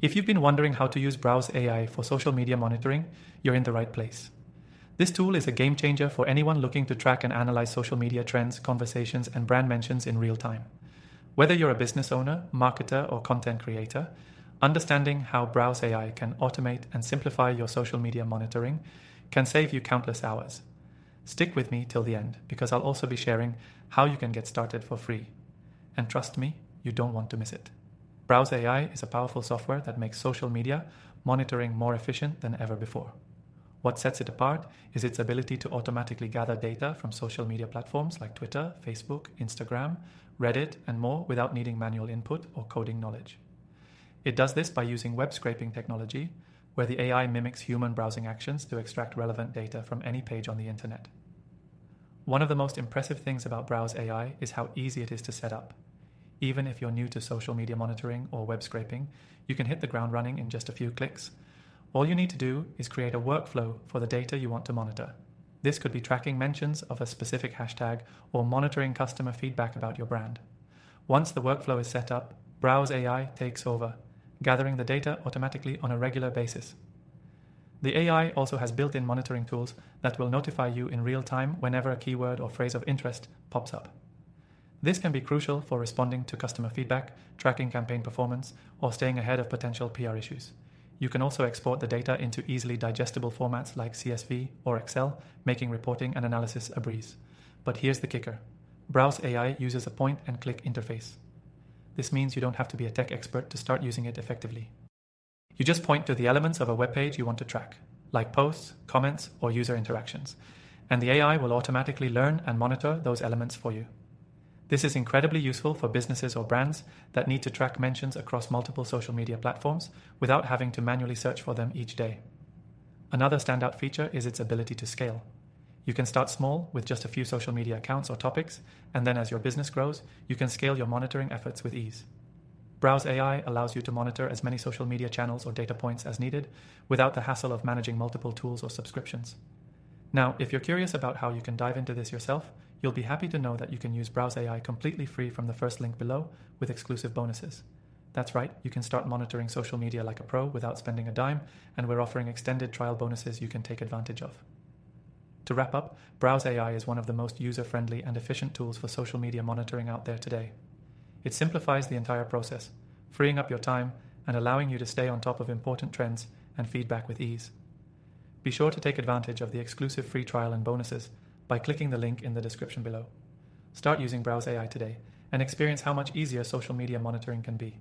If you've been wondering how to use Browse AI for social media monitoring, you're in the right place. This tool is a game changer for anyone looking to track and analyze social media trends, conversations, and brand mentions in real time. Whether you're a business owner, marketer, or content creator, understanding how Browse AI can automate and simplify your social media monitoring can save you countless hours. Stick with me till the end, because I'll also be sharing how you can get started for free. And trust me, you don't want to miss it. Browse AI is a powerful software that makes social media monitoring more efficient than ever before. What sets it apart is its ability to automatically gather data from social media platforms like Twitter, Facebook, Instagram, Reddit, and more without needing manual input or coding knowledge. It does this by using web scraping technology, where the AI mimics human browsing actions to extract relevant data from any page on the internet. One of the most impressive things about Browse AI is how easy it is to set up. Even if you're new to social media monitoring or web scraping, you can hit the ground running in just a few clicks. All you need to do is create a workflow for the data you want to monitor. This could be tracking mentions of a specific hashtag or monitoring customer feedback about your brand. Once the workflow is set up, Browse AI takes over, gathering the data automatically on a regular basis. The AI also has built-in monitoring tools that will notify you in real time whenever a keyword or phrase of interest pops up. This can be crucial for responding to customer feedback, tracking campaign performance, or staying ahead of potential PR issues. You can also export the data into easily digestible formats like CSV or Excel, making reporting and analysis a breeze. But here's the kicker. Browse AI uses a point-and-click interface. This means you don't have to be a tech expert to start using it effectively. You just point to the elements of a web page you want to track, like posts, comments, or user interactions, and the AI will automatically learn and monitor those elements for you. This is incredibly useful for businesses or brands that need to track mentions across multiple social media platforms without having to manually search for them each day. Another standout feature is its ability to scale. You can start small with just a few social media accounts or topics, and then as your business grows, you can scale your monitoring efforts with ease. Browse AI allows you to monitor as many social media channels or data points as needed without the hassle of managing multiple tools or subscriptions. Now, if you're curious about how you can dive into this yourself, you'll be happy to know that you can use Browse AI completely free from the first link below with exclusive bonuses. That's right, you can start monitoring social media like a pro without spending a dime, and we're offering extended trial bonuses you can take advantage of. To wrap up, Browse AI is one of the most user-friendly and efficient tools for social media monitoring out there today. It simplifies the entire process, freeing up your time and allowing you to stay on top of important trends and feedback with ease. Be sure to take advantage of the exclusive free trial and bonuses by clicking the link in the description below. Start using Browse AI today and experience how much easier social media monitoring can be.